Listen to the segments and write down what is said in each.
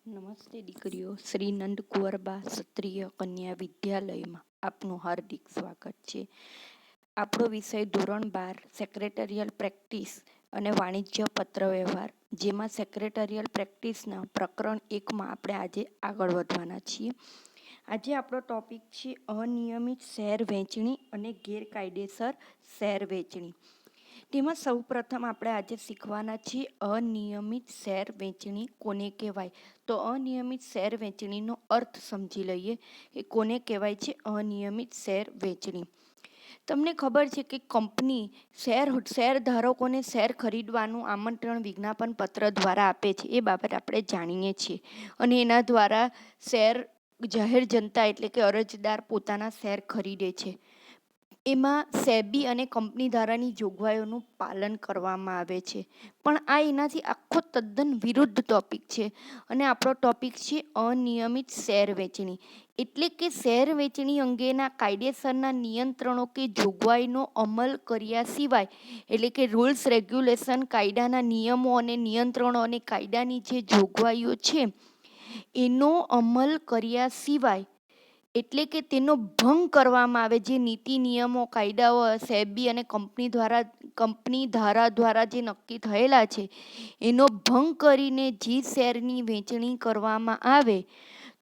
નમસ્તે દીકરીઓ. શ્રી નંદકુંવરબા ક્ષત્રિય કન્યા વિદ્યાલયમાં આપનું હાર્દિક સ્વાગત છે. આપણો વિષય ધોરણ 12 સેક્રેટરિયલ પ્રેક્ટિસ અને વાણિજ્ય પત્રવ્યવહાર, જેમાં સેક્રેટરિયલ પ્રેક્ટિસના પ્રકરણ 1માં આપણે આજે આગળ વધવાના છીએ. આજે આપણો ટોપિક છે અનિયમિત શેર વેચણી અને ગેરકાયદેસર શેર વેચણી. તેમાં સૌપ્રથમ આપણે આજે શીખવાના છીએ અનિયમિત શેર વેચણી કોને કહેવાય. તો અનિયમિત શેર વેચણીનો અર્થ સમજી લઈએ કે કોને કહેવાય છે અનિયમિત શેર વેચણી. તમને ખબર છે કે કંપની શેરધારકોને શેર ખરીદવાનું આમંત્રણ વિજ્ઞાપન પત્ર દ્વારા આપે છે. એ બાબત આપણે જાણીએ છીએ અને એના દ્વારા જાહેર જનતા એટલે કે અરજદાર પોતાના શેર ખરીદે છે. એમાં સેબી અને કંપની ધારાની જોગવાઈઓનું પાલન કરવામાં આવે છે. પણ આ એનાથી આખો તદ્દન વિરુદ્ધ ટોપિક છે અને આપણો ટોપિક છે અનિયમિત શેર વેચણી. એટલે કે શેર વેચણી અંગેના કાયદેસરના નિયંત્રણો કે જોગવાઈનો અમલ કર્યા સિવાય, એટલે કે રૂલ્સ રેગ્યુલેશન, કાયદાના નિયમો અને નિયંત્રણો અને કાયદાની જે જોગવાઈઓ છે એનો અમલ કર્યા સિવાય, એટલે કે તેનો ભંગ કરવામાં આવે, જે નીતિ નિયમો કાયદાઓ સેબી અને કંપની ધારા દ્વારા જે નક્કી થયેલા છે એનો ભંગ કરીને જે શેરની વેચણી કરવામાં આવે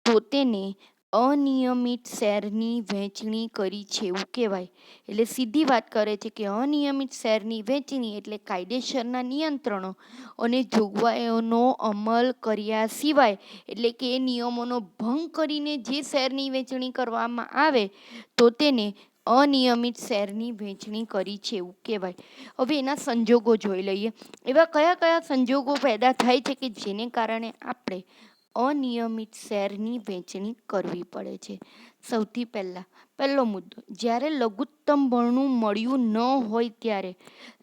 તો તેને અનિયમિત શેરની વેચણી કરી છે એવું કહેવાય. એટલે સીધી વાત કરે છે કે અનિયમિત શેરની વેચણી એટલે કાયદેસરના નિયંત્રણો અને જોગવાઈઓનો અમલ કર્યા સિવાય, એટલે કે એ નિયમોનો ભંગ કરીને જે શેરની વેચણી કરવામાં આવે તો તેને અનિયમિત શેરની વેચણી કરી છે એવું કહેવાય. હવે એના સંજોગો જોઈ લઈએ. એવા કયા કયા સંજોગો પેદા થાય છે કે જેને કારણે આપણે અનિયમિત શેરની વેચણી કરવી પડે છે. સૌથી પહેલો મુદ્દો, જ્યારે લઘુત્તમ ભરણું મળ્યું ન હોય ત્યારે.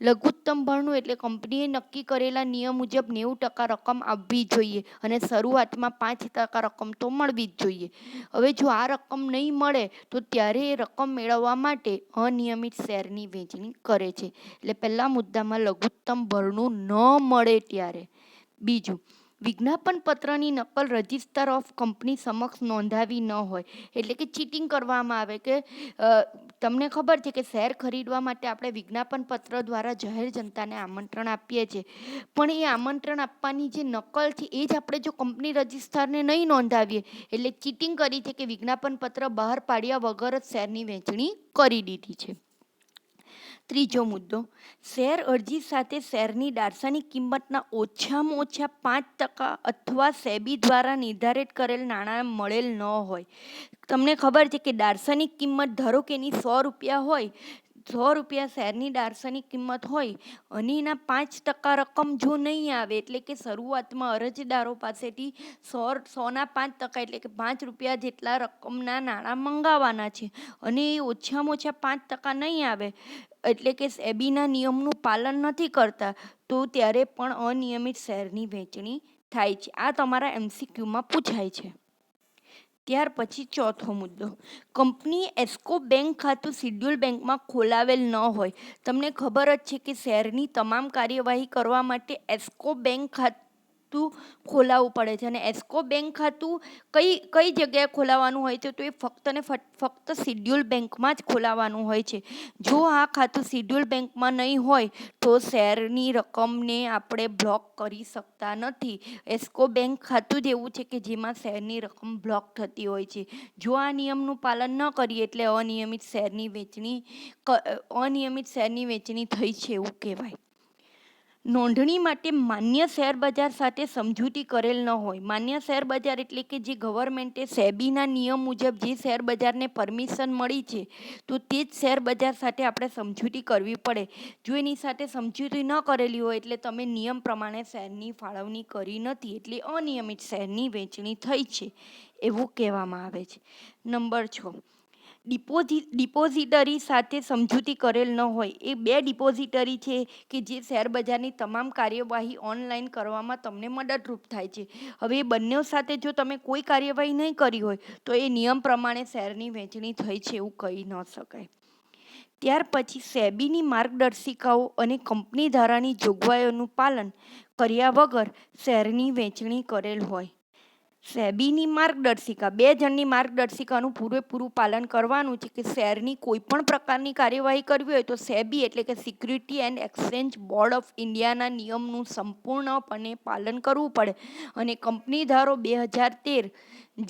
લઘુત્તમ ભરણું એટલે કંપનીએ નક્કી કરેલા નિયમ મુજબ 90% રકમ આવવી જોઈએ અને શરૂઆતમાં 5% રકમ તો મળવી જ જોઈએ. હવે જો આ રકમ નહીં મળે તો ત્યારે એ રકમ મેળવવા માટે અનિયમિત શેરની વેચણી કરે છે. એટલે પહેલા મુદ્દામાં લઘુત્તમ ભરણું ન મળે ત્યારે. બીજું, વિજ્ઞાપન પત્રની નકલ રજિસ્ટર ઓફ કંપની સમક્ષ નોંધાવી ન હોય, એટલે કે ચીટિંગ કરવામાં આવે. કે તમને ખબર છે કે શેર ખરીદવા માટે આપણે વિજ્ઞાપન પત્ર દ્વારા જાહેર જનતાને આમંત્રણ આપીએ છીએ, પણ એ આમંત્રણ આપવાની જે નકલ છે એ જ આપણે જો કંપની રજિસ્ટરને નહીં નોંધાવીએ એટલે ચીટિંગ કરી છે કે વિજ્ઞાપન પત્ર બહાર પાડ્યા વગર જ શેરની વેચણી કરી દીધી છે. ત્રીજો મુદ્દો, શેર અરજી સાથે શેરની દાર્શનિક કિંમતના ઓછામાં ઓછા 5% અથવા સેબી દ્વારા નિર્ધારિત કરેલ નાણાં મળેલ ન હોય. તમને ખબર છે કે દાર્શનિક કિંમત ધારો કે એની 100 રૂપિયા હોય, 100 રૂપિયા શેરની દાર્શનિક કિંમત હોય અને એના 5% રકમ જો નહીં આવે, એટલે કે શરૂઆતમાં અરજદારો પાસેથી 100ના 5% એટલે કે 5 રૂપિયા જેટલા રકમના નાણાં મંગાવવાના છે અને એ ઓછામાં ઓછા 5% નહીં આવે, એટલે કે સેબીના નિયમનું પાલન નથી કરતા, તો ત્યારે પણ અનિયમિત શેરની વેચણી થાય છે. આ તમારા MCQમાં પૂછાય છે. ત્યાર પછી ચોથો મુદ્દો, કંપનીએ એસ્કો બેંક ખાતું શિડ્યુલ બેંકમાં ખોલાવેલ ન હોય. તમને ખબર જ છે કે શેરની તમામ કાર્યવાહી કરવા માટે એસ્કો બેંક ખાતું ખોલાવવું પડે છે અને એસ્કો બેંક ખાતું કઈ જગ્યાએ ખોલાવવાનું હોય છે તો એ ફક્ત શિડ્યુલ બેંકમાં જ ખોલાવવાનું હોય છે. જો આ ખાતું શિડ્યુલ બેંકમાં નહીં હોય તો શેરની રકમને આપણે બ્લોક કરી શકતા નથી. એસ્કો બેંક ખાતું જ એવું છે કે જેમાં શેરની રકમ બ્લોક થતી હોય છે. જો આ નિયમનું પાલન ન કરીએ એટલે અનિયમિત શેરની વેચણી થઈ છે એવું કહેવાય. નોંધણી માટે માન્ય શેર બજાર સાથે સમજૂતી કરેલ ન હોય. માન્ય શેર બજાર એટલે કે જે ગવર્મેન્ટે સેબીના નિયમ મુજબ જે શેર બજારને પરમિશન મળી છે તો તે જ શેર બજાર સાથે આપણે સમજૂતી કરવી પડે. જો એની સાથે સમજૂતી ન કરેલી હોય એટલે તમે નિયમ પ્રમાણે શેરની ફાળવણી કરી નથી, એટલે અનિયમિત શેરની વેચણી થઈ છે એવું કહેવામાં આવે છે. નંબર 6, ડિપોઝિટરી સાથે સમજૂતી કરેલ ન હોય. એ 2 ડિપોઝિટરી છે કે જે શેર બજારની તમામ કાર્યવાહી ઓનલાઈન કરવામાં તમને મદદરૂપ થાય છે. હવે એ બંને સાથે જો તમે કોઈ કાર્યવાહી નહીં કરી હોય તો એ નિયમ પ્રમાણે શેરની વેચણી થઈ છે એવું કહી ન શકાય. ત્યાર પછી સેબીની માર્ગદર્શિકાઓ અને કંપની ધારાની જોગવાઈઓનું પાલન કર્યા વગર શેરની વેચણી કરેલ હોય. સેબીની માર્ગદર્શિકા, 2 જણની માર્ગદર્શિકાનું પૂરેપૂરું પાલન કરવાનું છે કે શેરની કોઈ પણ પ્રકારની કાર્યવાહી કરવી હોય તો સેબી એટલે કે security and exchange board of ઇન્ડિયાના નિયમનું સંપૂર્ણપણે પાલન કરવું પડે અને કંપની ધારો 2013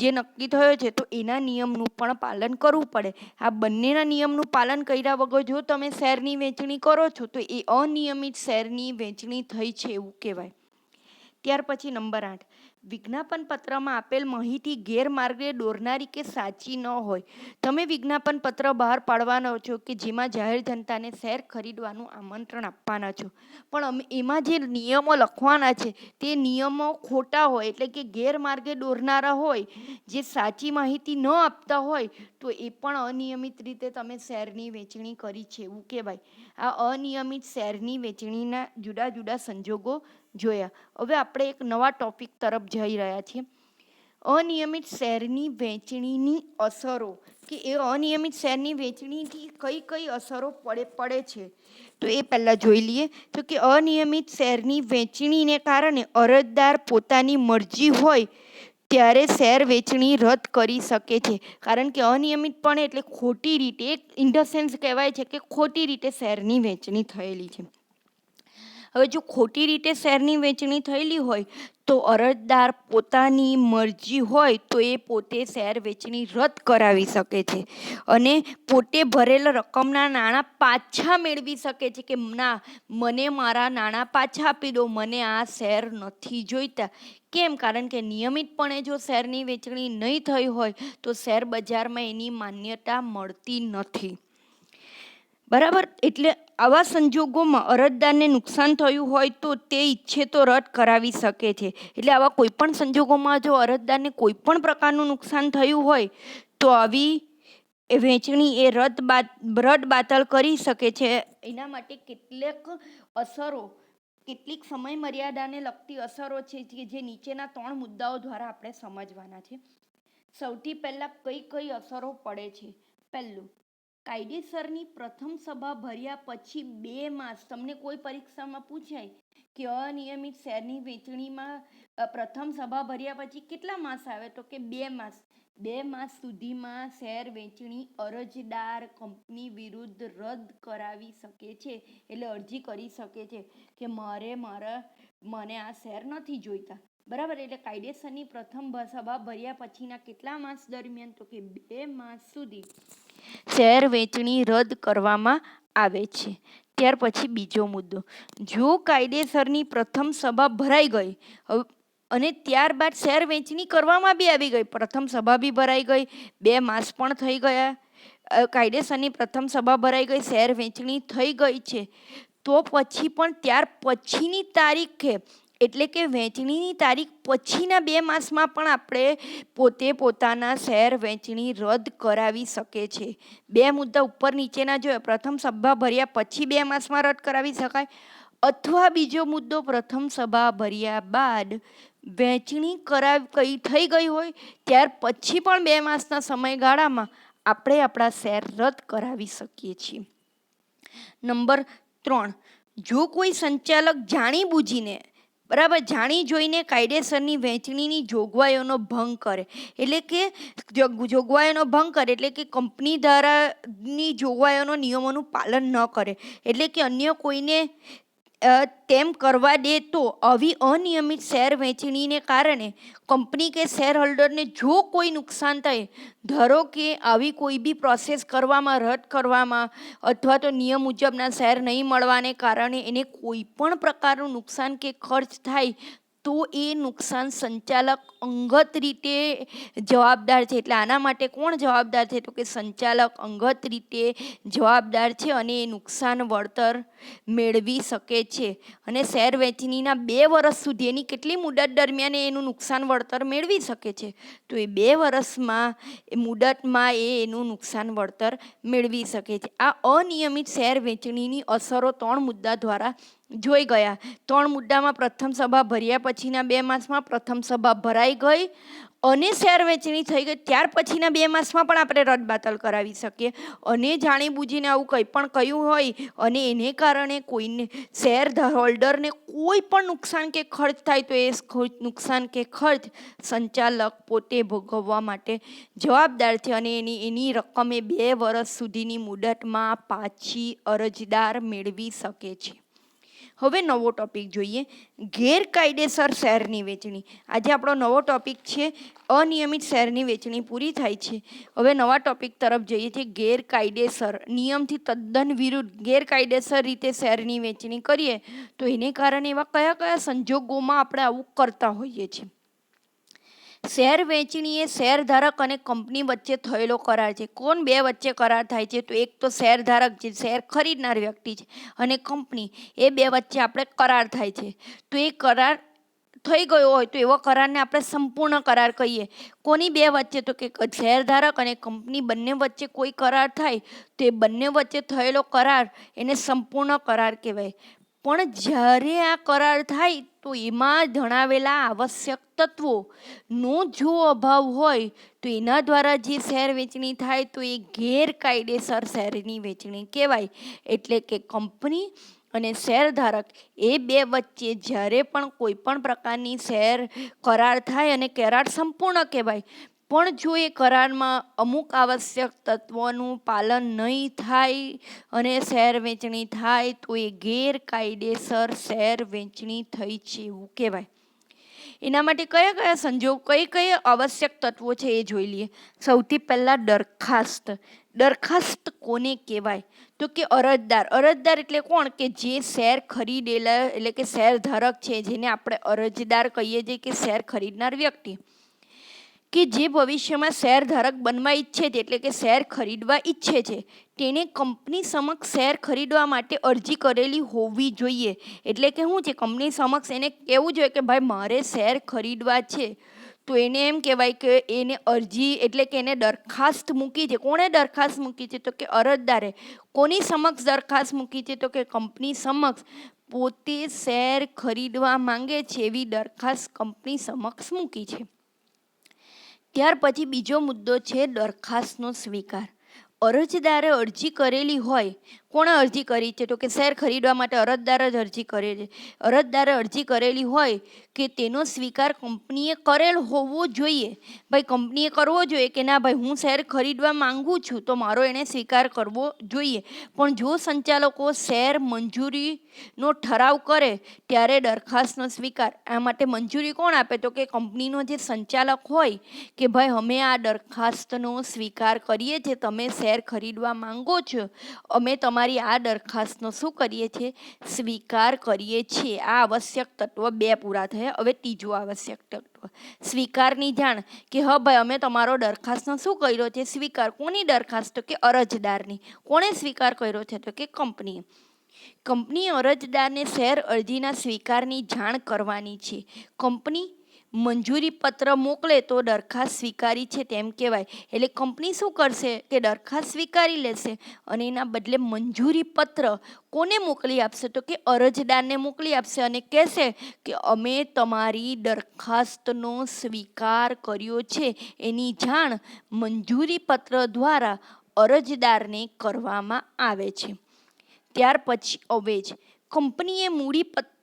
જે નક્કી થયો છે તો એના નિયમનું પણ પાલન કરવું પડે. આ બંનેના નિયમનું પાલન કર્યા વગર જો તમે શેરની વહેંચણી કરો છો તો એ અનિયમિત શેરની વહેંચણી થઈ છે એવું કહેવાય. ત્યાર પછી નંબર 8, વિજ્ઞાપન પત્રમાં આપેલ માહિતી ગેરમાર્ગે દોરનારી કે સાચી ન હોય. તમે વિજ્ઞાપન પત્ર બહાર પાડવાના છો કે જેમાં જાહેર જનતાને શેર ખરીદવાનું આમંત્રણ આપવાના છો, પણ એમાં જે નિયમો લખવાના છે તે નિયમો ખોટા હોય એટલે કે ગેરમાર્ગે દોરનારા હોય, જે સાચી માહિતી ન આપતા હોય તો એ પણ અનિયમિત રીતે તમે શેરની વહેંચણી કરી છે એવું કહેવાય. આ અનિયમિત શેરની વહેંચણીના જુદા જુદા સંજોગો જોયા. હવે આપણે એક નવા ટોપિક તરફ જઈ રહ્યા છીએ, અનિયમિત શેરની વહેંચણીની અસરો, કે એ અનિયમિત શેરની વહેંચણીથી કઈ કઈ અસરો પડે છે તો એ પહેલાં જોઈ લઈએ. તો કે અનિયમિત શેરની વહેંચણીને કારણે અરજદાર પોતાની મરજી હોય ત્યારે શેર વહેંચણી રદ કરી શકે છે, કારણ કે અનિયમિતપણે એટલે ખોટી રીતે, એક ઇન ધ સેન્સ કહેવાય છે કે ખોટી રીતે શેરની વહેંચણી થયેલી છે. હવે જો ખોટી રીતે શેરની વહેંચણી થયેલી હોય તો અરજદાર પોતાની મરજી હોય તો એ પોતે શેર વહેંચણી રદ કરાવી શકે છે અને પોતે ભરેલ રકમના નાણાં પાછા મેળવી શકે છે કે ના, મને મારા નાણાં પાછા આપી દો, મને આ શેર નથી જોઈતા. કેમ? કારણ કે નિયમિતપણે જો શેરની વહેંચણી નહીં થઈ હોય તો શેર બજારમાં એની માન્યતા મળતી નથી. બરાબર. એટલે આવા સંજોગોમાં અરજદારને નુકસાન થયું હોય તો તે ઈચ્છે તો રદ કરાવી શકે છે. એટલે આવા કોઈપણ સંજોગોમાં જો અરજદારને કોઈપણ પ્રકારનું નુકસાન થયું હોય તો આવી વહેંચણી એ રદ બાતલ કરી શકે છે. એના માટે કેટલીક અસરો, કેટલીક સમય મર્યાદાને લગતી અસરો છે જે નીચેના 3 મુદ્દાઓ દ્વારા આપણે સમજવાના છે. સૌથી પહેલા કઈ કઈ અસરો પડે છે. પહેલું, કાયદેસરની પ્રથમ સભા ભર્યા પછી 2 માસ, તમને કોઈ પરીક્ષામાં પૂછાય કે અનિયમિત શેરની વહેંચણીમાં પ્રથમ સભા ભર્યા પછી કેટલા માસ આવે તો કે 2 માસ. 2 માસ સુધીમાં શેર વહેંચણી અરજદાર કંપની વિરુદ્ધ રદ કરાવી શકે છે, એટલે અરજી કરી શકે છે કે મને આ શેર નથી જોઈતા. બરાબર. એટલે કાયદેસરની પ્રથમ સભા ભર્યા પછીના કેટલા માસ દરમિયાન તો કે 2 માસ સુધી શેર વહેંચણી રદ કરવામાં આવે છે. ત્યાર પછી બીજો મુદ્દો, જો કાયદેસરની પ્રથમ સભા ભરાઈ ગઈ અને ત્યારબાદ શેર વહેંચણી કરવામાં બી આવી ગઈ, પ્રથમ સભા બી ભરાઈ ગઈ, 2 માસ પણ થઈ ગયા, કાયદેસરની પ્રથમ સભા ભરાઈ ગઈ, શેર વહેંચણી થઈ ગઈ છે, તો પછી પણ ત્યાર પછીની તારીખે એટલે કે વહેંચણીની તારીખ પછીના 2 માસમાં પણ આપણે પોતાના શેર વહેંચણી રદ કરાવી શકે છે. 2 મુદ્દા ઉપર નીચેના જોયા. પ્રથમ સભા ભર્યા પછી 2 માસમાં રદ કરાવી શકાય, અથવા બીજો મુદ્દો, પ્રથમ સભા ભર્યા બાદ વહેંચણી થઈ ગઈ હોય ત્યાર પછી પણ 2 માસના સમયગાળામાં આપણે આપણા શેર રદ કરાવી શકીએ છીએ. નંબર 3, જો કોઈ સંચાલક જાણી જોઈને કાયદેસરની વહેંચણીની જોગવાઈઓનો ભંગ કરે, એટલે કે જોગવાઈઓનો ભંગ કરે એટલે કે કંપની ધારાની જોગવાઈઓનો નિયમોનું પાલન ન કરે, એટલે કે અન્ય કોઈને તેમ કરવા દે, તો આવી અનિયમિત શેર વહેંચણીને કારણે કંપની કે શેર હોલ્ડરને જો કોઈ નુકસાન થાય, ધારો કે આવી કોઈ બી પ્રોસેસ કરવામાં, રદ કરવામાં અથવા તો નિયમ મુજબના શેર નહીં મળવાને કારણે એને કોઈ પણ પ્રકારનું નુકસાન કે ખર્ચ થાય તો એ નુકસાન સંચાલક અંગત રીતે જવાબદાર છે. એટલે આના માટે કોણ જવાબદાર છે તો કે સંચાલક અંગત રીતે જવાબદાર છે અને એ નુકસાન વળતર મેળવી શકે છે. અને શેર વહેંચણીના 2 વર્ષ સુધી, એની કેટલી મુદત દરમિયાન એનું નુકસાન વળતર મેળવી શકે છે તો એ 2 વર્ષમાં મુદતમાં એનું નુકસાન વળતર મેળવી શકે છે. આ અનિયમિત શેર વહેંચણીની અસરો 3 મુદ્દા દ્વારા જોઈ ગયા. 3 મુદ્દામાં પ્રથમ સભા ભર્યા પછીના 2 માસમાં પ્રથમ સભા ભરાઈ ગઈ અને શેર વેચણી થઈ ગઈ, ત્યાર પછીના 2 માસમાં પણ આપણે રદ બાતલ કરાવી શકીએ. અને જાણી બૂજીને આવું કંઈ પણ કહ્યું હોય અને એને કારણે કોઈને શેર હોલ્ડરને કોઈ પણ નુકસાન કે ખર્ચ થાય તો એ નુકસાન કે ખર્ચ સંચાલક પોતે ભોગવવા માટે જવાબદાર છે અને એની રકમ એ 2 વર્ષ સુધીની મુદતમાં પાછી અરજદાર મેળવી શકે છે. હવે નવો ટોપિક જોઈએ, ગેરકાયદેસર શેરની વેચણી. આજે આપણો નવો ટોપિક છે, અનિયમિત શેરની વેચણી પૂરી થાય છે. હવે નવા ટોપિક તરફ જઈએ છીએ, ગેરકાયદેસર. નિયમથી તદ્દન વિરુદ્ધ ગેરકાયદેસર રીતે શેરની વેચણી કરીએ તો એને કારણે એવા કયા કયા સંજોગોમાં આપણે આવું કરતા હોઈએ છીએ. શેર વેચણી એ શેરધારક અને કંપની વચ્ચે થયેલો કરાર છે. કોણ બે વચ્ચે કરાર થાય છે? તો એક તો શેરધારક જે શેર ખરીદનાર વ્યક્તિ છે અને કંપની, એ બે વચ્ચે આપણે કરાર થાય છે. તો એ કરાર થઈ ગયો હોય તો એવો કરારને આપણે સંપૂર્ણ કરાર કહીએ. કોની બે વચ્ચે? તો કે શેરધારક અને કંપની બંને વચ્ચે કોઈ કરાર થાય તો એ બંને વચ્ચે થયેલો કરાર એને સંપૂર્ણ કરાર કહેવાય. પણ જ્યારે આ કરાર થાય તો એમાં જણાવેલા આવશ્યક તત્વોનો જો અભાવ હોય તો એના દ્વારા જે શેર વેચણી થાય તો એ ગેરકાયદેસર શેરની વેચણી કહેવાય. એટલે કે કંપની અને શેરધારક એ બે વચ્ચે જ્યારે પણ કોઈ પણ પ્રકારની શેર કરાર થાય અને કરાર સંપૂર્ણ કહેવાય, પણ જો એ કરારમાં અમુક આવશ્યક તત્વોનું પાલન નહીં થાય અને શેર વેચણી થાય તો એ ગેરકાયદેસર શેર વેચણી થઈ છે એવું કહેવાય. એના માટે કયા કયા સંજોગ, કઈ કઈ આવશ્યક તત્વો છે એ જોઈ લઈએ. સૌથી પહેલાં દરખાસ્ત. દરખાસ્ત કોને કહેવાય? તો કે અરજદાર. અરજદાર એટલે કોણ? કે જે શેર ખરીદેલા, એટલે કે શેરધારક છે, જેને આપણે અરજદાર કહીએ છીએ, કે શેર ખરીદનાર વ્યક્તિ, કે જે ભવિષ્યમાં શેરધારક બનવા ઈચ્છે છે, એટલે કે શેર ખરીદવા ઈચ્છે છે, તેને કંપની સમક્ષ શેર ખરીદવા માટે અરજી કરેલી હોવી જોઈએ. એટલે કે શું છે? કંપની સમક્ષ એને કહેવું જોઈએ કે ભાઈ મારે શેર ખરીદવા છે. તો એને એમ કહેવાય કે એને અરજી, એટલે કે એને દરખાસ્ત મૂકી છે. કોણે દરખાસ્ત મૂકી છે? તો કે અરજદારે. કોની સમક્ષ દરખાસ્ત મૂકી છે? તો કે કંપની સમક્ષ. પોતે શેર ખરીદવા માંગે છે એવી દરખાસ્ત કંપની સમક્ષ મૂકી છે. ત્યાર પછી બીજો મુદ્દો છે દરખાસ્તનો સ્વીકાર. અરજદારે અરજી કરેલી હોય. કોણે અરજી કરી છે? તો કે શેર ખરીદવા માટે અરજદાર જ અરજી કરે છે. અરજદારે અરજી કરેલી હોય કે તેનો સ્વીકાર કંપનીએ કરેલ હોવો જોઈએ. ભાઈ કંપનીએ કરવો જોઈએ કે ના ભાઈ હું શેર ખરીદવા માંગુ છું, તો મારો એને સ્વીકાર કરવો જોઈએ. પણ જો સંચાલકો શેર મંજૂરીનો ઠરાવ કરે ત્યારે દરખાસ્તનો સ્વીકાર, આ માટે મંજૂરી કોણ આપે? તો કે કંપનીનો જે સંચાલક હોય કે ભાઈ અમે આ દરખાસ્તનો સ્વીકાર કરીએ છીએ, તમે શેર ખરીદવા માંગો છો, અમે તમારી આ દરખાસ્તનો શું કરીએ છીએ? સ્વીકાર કરીએ છીએ. આ આવશ્યક તત્વ 2 પૂરા થયા. હવે ત્રીજું આવશ્યક તત્વ, સ્વીકારની જાણ. કે હા ભાઈ અમે તમારો દરખાસ્તનો શું કર્યો છે? સ્વીકાર. કોની દરખાસ્ત? તો કે અરજદારની. કોણે સ્વીકાર કર્યો છે? તો કે કંપનીએ. કંપની અરજદારને શેર અરજીના સ્વીકારની જાણ કરવાની છે. કંપની મંજૂરી પત્ર મોકલે તો દરખાસ્ત સ્વીકારી છે તેમ કહેવાય. એટલે કંપની શું કરશે? કે દરખાસ્ત સ્વીકારી લેશે અને એના બદલે મંજૂરી પત્ર કોને મોકલી આપશે? તો કે અરજદારને મોકલી આપશે અને કહેશે કે અમે તમારી દરખાસ્તનો સ્વીકાર કર્યો છે. એની જાણ મંજૂરી પત્ર દ્વારા અરજદારને કરવામાં આવે છે. ત્યાર પછી અવેજ. કંપનીએ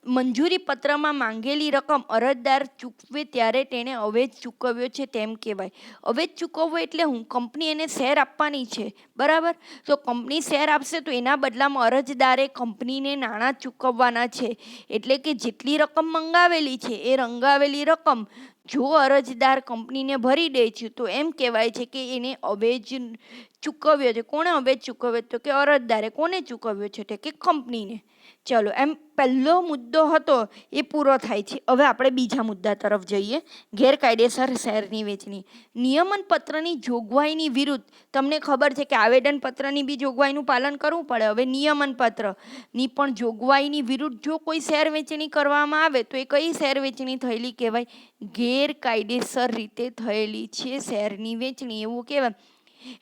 મંજૂરી પત્રમાં માંગેલી રકમ અરજદાર ચૂકવે ત્યારે તેણે અવેજ ચૂકવ્યો છે તેમ કહેવાય. અવેજ ચૂકવવો એટલે હું? કંપની એને શેર આપવાની છે, બરાબર? તો કંપની શેર આપશે તો એના બદલામાં અરજદારે કંપનીને નાણાં ચૂકવવાના છે. એટલે કે જેટલી રકમ મંગાવેલી છે એ રંગાવેલી રકમ જો અરજદાર કંપનીને ભરી દે છે તો એમ કહેવાય છે કે એને અવેજ ચૂકવ્યો છે. કોણે અવેજ ચૂકવ્યો? તો કે અરજદારે. કોને ચૂકવ્યો છે? તો કે કંપનીને. ચલો, એમ પહેલો મુદ્દો હતો એ પૂરો થાય છે. હવે આપણે બીજા મુદ્દા તરફ જઈએ, ગેરકાયદેસર શેરની વેચણી. નિયમન પત્રની જોગવાઈની વિરુદ્ધ. તમને ખબર છે કે આવેદન પત્રની બી જોગવાઈનું પાલન કરવું પડે. હવે નિયમન પત્રની પણ જોગવાઈની વિરુદ્ધ જો કોઈ શેર વેચણી કરવામાં આવે તો એ કઈ શેર વેચણી થયેલી કહેવાય? ગેરકાયદેસર રીતે થયેલી છે શેરની વેચણી એવું કહેવાય.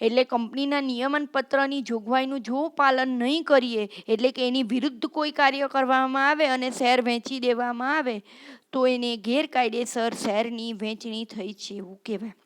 એટલે કંપનીના નિયમનપત્રની જોગવાઈનું જો પાલન નહીં કરીએ, એટલે કે એની વિરુદ્ધ કોઈ કાર્ય કરવામાં આવે અને શેર વેચી દેવામાં આવે તો એને ગેરકાયદેસર શેરની વેચણી થઈ છે એવું કહેવાય.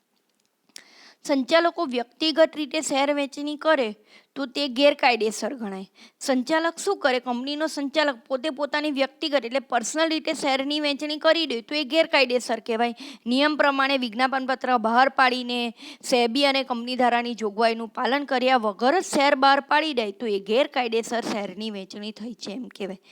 સંચાલકો વ્યક્તિગત રીતે શેર વેચણી કરે તો તે ગેરકાયદેસર ગણાય. સંચાલક શું કરે? કંપનીનો સંચાલક પોતે પોતાની વ્યક્તિગત એટલે પર્સનલ રીતે શેરની વેચણી કરી દે તો એ ગેરકાયદેસર કહેવાય. નિયમ પ્રમાણે વિજ્ઞાપનપત્ર બહાર પાડીને સેબી અને કંપની ધારાની જોગવાઈનું પાલન કર્યા વગર જ શેર બહાર પાડી દે તો એ ગેરકાયદેસર શેરની વેચણી થઈ છે એમ કહેવાય.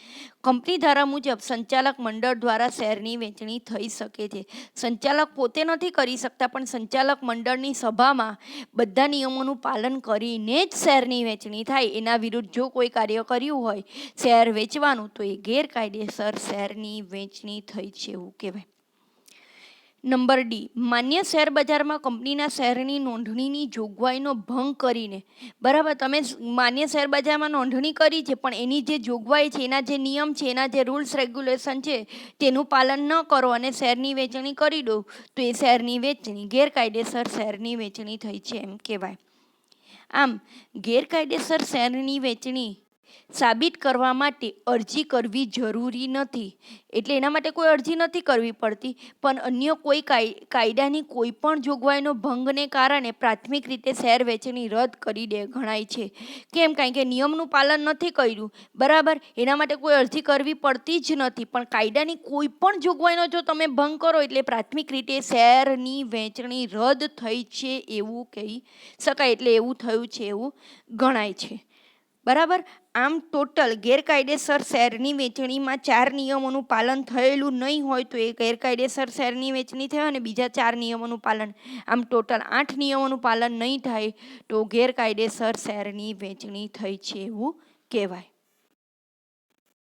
કંપની ધારા મુજબ સંચાલક મંડળ દ્વારા શેરની વેચણી થઈ શકે છે. સંચાલક પોતે નથી કરી શકતા, પણ સંચાલક મંડળની સભામાં બધા નિયમોનું પાલન કરીને જ શેરની વેચણી થાય. એના વિરુદ્ધ જો કોઈ કાર્ય કર્યું હોય શેર વેચવાનું તો એ ગેરકાયદેસર શેરની વેચણી થઈ છે એવું કહેવાય. નંબર ડી, માન્ય શેર બજારમાં કંપનીના શેરની નોંધણીની જોગવાઈનો ભંગ કરીને. બરાબર, તમે માન્ય શેર બજારમાં નોંધણી કરી છે પણ એની જે જોગવાઈ છે, એના જે નિયમ છે, એના જે રૂલ્સ રેગ્યુલેશન છે તેનું પાલન ન કરો અને શેરની વેચણી કરી દો તો એ શેરની વેચણી ગેરકાયદેસર શેરની વેચણી થઈ છે એમ કહેવાય. આમ ગેરકાયદેસર શેરની વેચણી સાબિત કરવા માટે અરજી કરવી જરૂરી નથી. એટલે એના માટે કોઈ અરજી નથી કરવી પડતી, પણ અન્ય કોઈ કાયદાની કોઈ પણ જોગવાઈનો ભંગને કારણે પ્રાથમિક રીતે શેર વેચણી રદ કરી દે ગણાય છે. કેમ? કારણ કે નિયમનું પાલન નથી કર્યું, બરાબર, એના માટે કોઈ અરજી કરવી પડતી જ નથી. પણ કાયદાની કોઈ પણ જોગવાઈનો જો તમે ભંગ કરો એટલે પ્રાથમિક રીતે શેરની વેચણી રદ થઈ છે એવું કહી શકાય. એટલે એવું થયું છે એવું ગણાય છે. બરાબર. આમ ટોટલ ગેરકાયદેસર શેરની વેચણીમાં 4 નિયમોનું પાલન થયેલું નહીં હોય તો એ ગેરકાયદેસર શેરની વેચણી થાય અને બીજા 4 નિયમોનું પાલન, આમ ટોટલ 8 નિયમોનું પાલન નહીં થાય તો ગેરકાયદેસર શેરની વેચણી થઈ છે એવું કહેવાય.